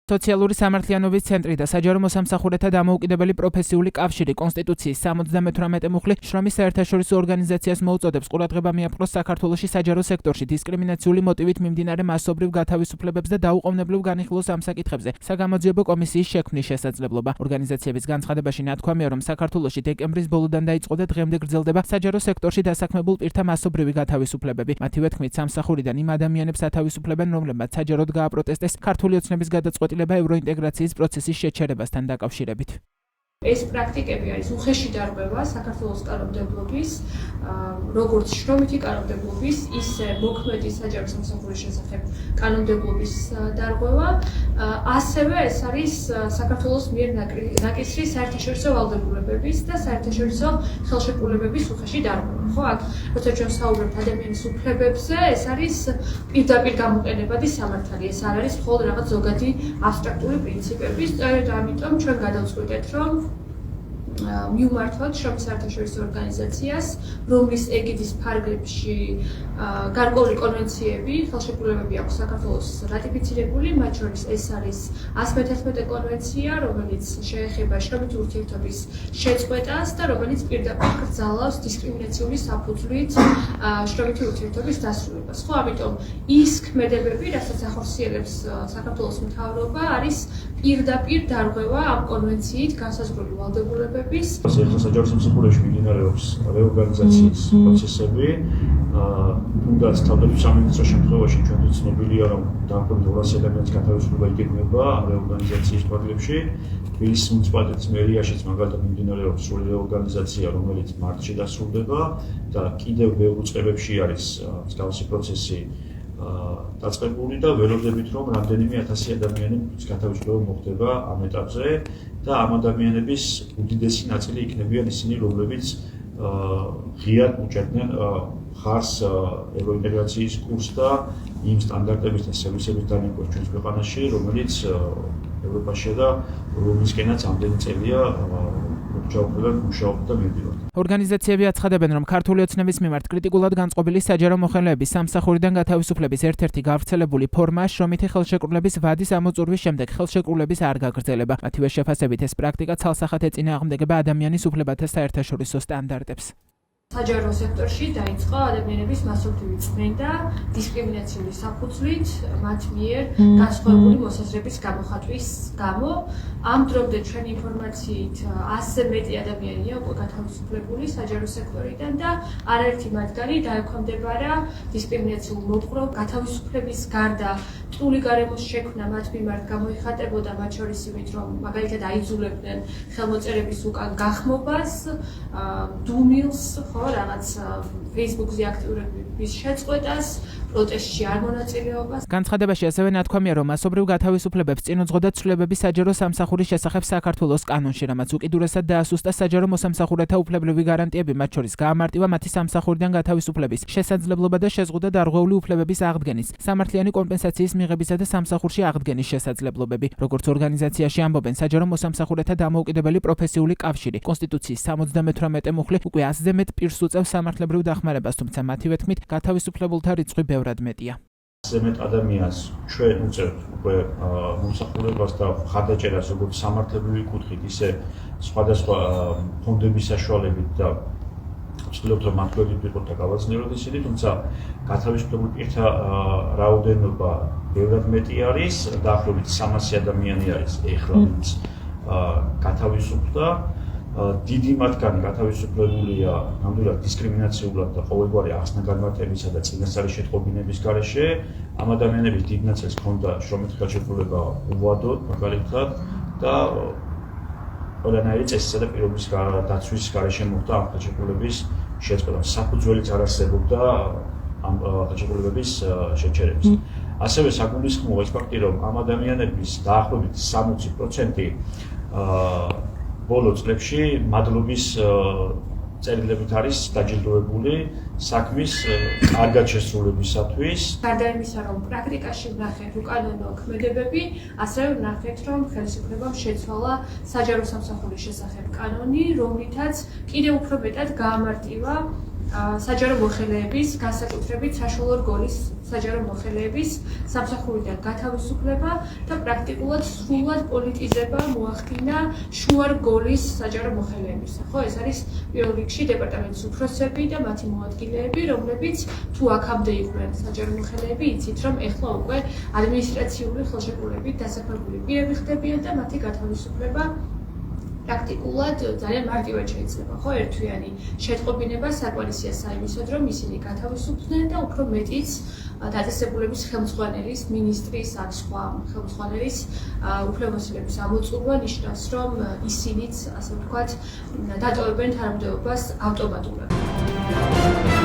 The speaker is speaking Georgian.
სოციალური სამართლიანობის ცენტრი და საჯარო მოსამსახურეთა დამოუკიდებელი პროფესიული კავშირი კონსტიტუციის 78 მუხლი შრომის საერთაშორისო ორგანიზაციას მოუწოდებს ყურადღება მიაპყროს საქართველოში საჯარო სექტორში დისკრიმინაციული მოტივით მიმდინარე მასობრივ გათავისუფლებებს და დაუყოვნებლივ განიხილოს ამ საკითხებზე საგამოძიებო კომისიის შექმნის შესაძლებლობა. ორგანიზაციების განცხადებაში ნათქვამია, რომ საქართველოში დეკემბრის ბოლოდან დაიწყო და დღემდე გრძელდება საჯარო სექტორში დასაქმებულ პირთა მასობრივი გათავისუფლებები. მათივე თქმით, სამსახურიდან იმ ადამიანებს ათავისუფლებენ, რომლებმაც საჯაროდ გააპროტესტეს ქართული ოცნების გადაწყვეტილება ევროინტეგრაციის პროცესის შეჩერებასთან დაკავშირებით. ეს პრაქტიკები არის უხეში დარღვევა საქართველოს კანონმდებლობის, როგორც შრომითი კანონმდებლობის, ისე მოქმედი საჯარო სამსახურის შესახებ კანონმდებლობის დარღვევა. ასევე ეს არის საქართველოს მიერ ნაკისრი საერთაშორისო ვალდებულებების და საერთაშორისო ხელშეკრულებების უხეში დარღვევა. ხო, აქ როცა ჩვენ საუბრობთ ადამიანის უფლებებზე, ეს არის პირდაპირ გამოყენებადი სამართალი. ეს არ არის მხოლოდ რაღაც ზოგადი აბსტრაქტული პრინციპები. სწორედ ამიტომ ჩვენ გადავწყვიტეთ, რომ მივმართოთ შრომის საერთაშორისო ორგანიზაციას, რომლის ეგიდის ფარგლებში გარკვეული კონვენციები, ხელშეკრულებები აქვს საქართველოს რატიფიცირებული, მათ შორის ეს არის 111 კონვენცია, რომელიც შეეხება შრომითი ურთიერთობის შეწყვეტას და რომელიც პირდაპირ კრძალავს დისკრიმინაციული საფუძვლით შრომითი ურთიერთობის დასრულებას. ხო, ამიტომ ის ქმედებები, რასაც ახორციელებს საქართველოს მთავრობა, არის პირდაპირ დარღვევა ამ კონვენციით განსაზღვრული ვალდებულებების. საჯარო სამსახურებში მიმდინარეობს რეორგანიზაციის პროცესები. თუნდაც თავდაცვის სამინისტროს შემთხვევაში ჩვენთვის ცნობილია, რომ დაახლოებით 200 ადამიანის გათავისუფლება იგეგმება რეორგანიზაციის ფარგლებში. თბილისის მუნიციპალიტეტის მერიაშიც მაგალითად მიმდინარეობს სრული რეორგანიზაცია, რომელიც მარტში დასრულდება და კიდევ ბევრ უწყებებში არის მსგავსი პროცესი დაწყებული და ველოდებით, რომ რამდენიმე 1000 ადამიანის გათავისუფლება მოხდება ამ ეტაპზე და ამ ადამიანების უდიდესი ნაწილი იქნებიან ისინი, რომლებიც ღიად უჭერდნენ ხარს ევროინტეგრაციის კურსს და იმ სტანდარტების და სერვისების დანერგვას ჩვენს ქვეყანაში, რომელიც ევროპაშია და რომლისკენაც ამდენი წელია მუშაობდა და მივდივართ. ორგანიზაციები აცხადებენ, რომ ქართული ოცნების მიმართ კრიტიკულად განწყობილი საჯარო მოხელეების სამსახურიდან გათავისუფლების ერთ-ერთი გავრცელებული ფორმაა შრომითი ხელშეკრულების ვადის ამოწურვის შემდეგ ხელშეკრულების არ გაგრძელება. მათივე შეფასებით ეს პრაქტიკა ცალსახად ეწინააღმდეგება ადამიანის უფლებათა საერთაშორისო სტანდარტებს. საჯარო სექტორში დაიწყო ადამიანების მასობრივი წმენდა დისკრიმინაციული საფუძვლით მათ მიერ განსხვავებული მოსაზრების გამოხატვის გამო. ამ დრომდე ჩვენი ინფორმაციით 100-ზე მეტი ადამიანია უკვე გათავისუფლებული საჯარო სექტორიდან და არაერთი მათგანი დაექვემდებარა დისკრიმინაციულ მოპყრობ გათავისუფლების გარდა ტყული გარემოს შექმნა მათ მიმართ გამოიხატებოდა მათ შორის იმით, რომ მაგალითად აიძულებდნენ ხელმოწერების უკან გახმობას, დუმილს, რაღაც Facebook-ზე აქტიურების შეწყვეტას, პროტესტში არ მონაწილეობას. განცხადებაში ასევე ნათქვამია, რომ მასობრივ გათავისუფლებებს წინ უძღოდა ცვლილებები საჯარო სამსახურის შესახებ საქართველოს კანონში, რამაც უკიდურესად დაასუსტა საჯარო მოსამსახურეთა უფლებრივი გარანტიები, მათ შორის გაამარტივა მათი სამსახურიდან გათავისუფლების შესაძლებლობა და შეზღუდა დარღვეული უფლებების აღდგენის, სამართლიანი კომპენსაციის მიღებისა და სამსახურში აღდგენის შესაძლებლობები. როგორც ორგანიზაციაში ამბობენ, საჯარო მოსამსახურეთა დამოუკიდებელი პროფესიული კავშირი კონსტიტუციის 78 მუხლი უკვე 100-ზე მეტ პირს უწევს სამართლებრივ დახმარებას, თუმცა მათივე თქმით, გათავისუფლებულთა რიცხვი ბევრად მეტია. ზემეთ ადამიანს ჩვენ უწევთ უკვე მომსახურებას და მხარდაჭერას როგორც სამართლებრივი კუთხით, ისე სხვადასხვა ფონდების საშუალებით და ვცდილობთ, რომ მათგვერდით ვიყოთ და გავაძლიეროთ ისინი, თუმცა გათავისუფლებულ პირთა რაოდენობა ბევრად მეტი არის, დაახლოებით 300 ადამიანი არის ეხლა, ვინც გათავისუფლდა. დიდი მათგანი გათავისუფლებულია ნამდვილად დისკრიმინაციულად და ყოველგვარი ახსნა განმარტებისა და წინასწარი შეტყობინების გარეშე. ამ ადამიანების დიდ ნაწილს ჰქონდა შრომითი ხელშეკრულება უვადოდ, მაგალითად და ყველანაირი წესისა და პირობის დაცვის გარეშე მოხდა ამ ხელშეკრულების შეწყვეტა. საფუძველიც არ არსებობდა ამ ხელშეკრულების შეჩერების. ასევე საგულისხმოა ის ფაქტი, რომ ამ ადამიანების დაახლოებით 60% ბოლო წლებში მადლობის წერილებით არის დაჯილდოებული საქმის კარგად შესრულებისათვის. გარდა იმისა, რომ პრაქტიკაში ვნახეთ უკანონო ქმედებები, ასევე ვნახეთ, რომ ხელისუფლებამ შეცვალა საჯარო სამსახურის შესახებ კანონი, რომლითაც კიდევ უფრო მეტად გაამარტივა საჯარო მოხელეების, განსაკუთრებით საშუალო რგოლის საჯარო მოხელეების სამსახურიდან გათავისუფლება და პრაქტიკულად სრულად პოლიტიზება მოახდინა შუა რგოლის საჯარო მოხელეებისა. ხო, ეს არის პირველ რიგში დეპარტამენტის უფროსები და მათი მოადგილეები, რომლებიც თუ აქამდე იყვნენ საჯარო მოხელეები, იცით რომ ეხლა უკვე ადმინისტრაციული ხელშეკრულებით დასაქმებული პირები ხდებიან და მათი გათავისუფლება პრაქტიკულად ძალიან მარტივად შეიძლება, ხო, ერთვიანი შეტყობინება საკვალისია საიმისოდ, რომ ისინი გათავისუფლდნენ და უფრო მეტიც დაწესებულების ხელმძღვანელის, მინისტრის ან სხვა ხელმძღვანელის უფლებამოსილების ამოწურვა ნიშნავს, რომ ისინიც, ასე ვთქვათ, დატოვებენ თანამდებობას ავტომატურად.